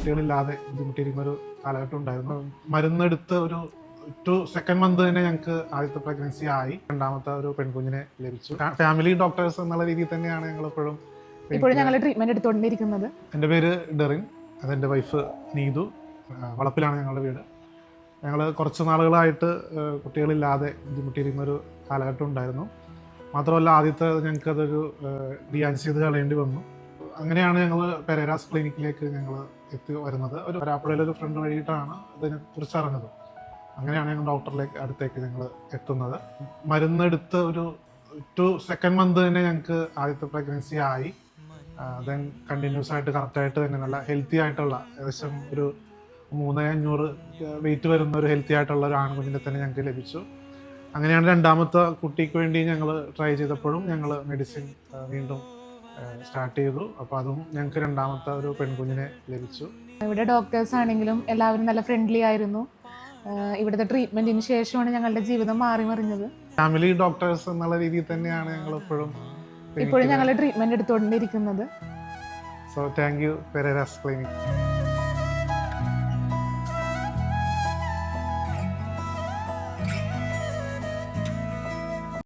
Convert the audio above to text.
കുട്ടികളില്ലാതെ ബുദ്ധിമുട്ടിയിരിക്കുന്ന ഒരു കാലഘട്ടം ഉണ്ടായിരുന്നു. മരുന്നെടുത്ത് ഒരു 2 മന്ത് തന്നെ ഞങ്ങൾക്ക് ആദ്യത്തെ പ്രഗ്നൻസി ആയി. രണ്ടാമത്തെ ഒരു പെൺകുഞ്ഞിനെ ലഭിച്ചു. ഫാമിലി ഡോക്ടേഴ്സ് എന്നുള്ള രീതിയിൽ തന്നെയാണ് ഞങ്ങൾ ഇപ്പോഴും ട്രീറ്റ്മെന്റ് എടുത്തുകൊണ്ടിരിക്കുന്നത്. എൻ്റെ പേര് ഡെറിൻ, അതെൻ്റെ വൈഫ് നീതു. വളപ്പിലാണ് ഞങ്ങളുടെ വീട്. ഞങ്ങൾ കുറച്ച് നാളുകളായിട്ട് കുട്ടികളില്ലാതെ ബുദ്ധിമുട്ടിയിരിക്കുന്ന ഒരു കാലഘട്ടം ഉണ്ടായിരുന്നു. മാത്രമല്ല ആദ്യത്തെ ഞങ്ങൾക്കതൊരു ഡിയാൻസ് ചെയ്ത് കളയേണ്ടി വന്നു. അങ്ങനെയാണ് ഞങ്ങൾ പെരേരാസ് ക്ലിനിക്കിലേക്ക് ഞങ്ങൾ എത്തി വരുന്നത്. ഒരു വരാപ്പുഴയിലൊരു ഫ്രണ്ട് വഴിയിട്ടാണ് ഇതിനെക്കുറിച്ച് അറിഞ്ഞത്. അങ്ങനെയാണ് ഞങ്ങൾ ഡോക്ടറിലേക്ക് അടുത്തേക്ക് ഞങ്ങൾ എത്തുന്നത്. മരുന്നെടുത്ത് ഒരു 2 മന്ത് തന്നെ ഞങ്ങൾക്ക് ആദ്യത്തെ പ്രഗ്നൻസി ആയി. ദെൻ കണ്ടിന്യൂസ് ആയിട്ട് കറക്റ്റായിട്ട് തന്നെ നല്ല ഹെൽത്തി ആയിട്ടുള്ള ഏകദേശം ഒരു 3500 വെയിറ്റ് വരുന്ന ഒരു ഹെൽത്തി ആയിട്ടുള്ള ഒരു ആൺകുഞ്ഞിനെ തന്നെ ഞങ്ങൾക്ക് ലഭിച്ചു. അങ്ങനെയാണ് രണ്ടാമത്തെ കുട്ടിക്ക് വേണ്ടി ഞങ്ങൾ ട്രൈ ചെയ്തപ്പോഴും ഞങ്ങൾ മെഡിസിൻ വീണ്ടും സ്റ്റാർട്ട് ചെയ്തു. അപ്പോൾ അതും ഞങ്ങൾക്ക് രണ്ടാമത്തെ ഒരു പെൺകുഞ്ഞിനെ ലഭിച്ചു. ഇവിടെ ഡോക്ടേഴ്സ് ആണെങ്കിലും എല്ലാവരും നല്ല ഫ്രണ്ട്ലി ആയിരുന്നു. ഇവിടുത്തെ ട്രീറ്റ്മെന്റിന് ശേഷമാണ് ഞങ്ങളുടെ ജീവിതം മാറി മറിഞ്ഞത്. ഫാമിലി ഡോക്ടേഴ്സ് എന്നുള്ള രീതിയിൽ തന്നെയാണ് ഞങ്ങൾ ഇപ്പോഴും ഞങ്ങൾ ട്രീറ്റ്മെന്റ് എടുത്തുകൊണ്ടിരിക്കുന്നത്. So thank you Perera's clinic.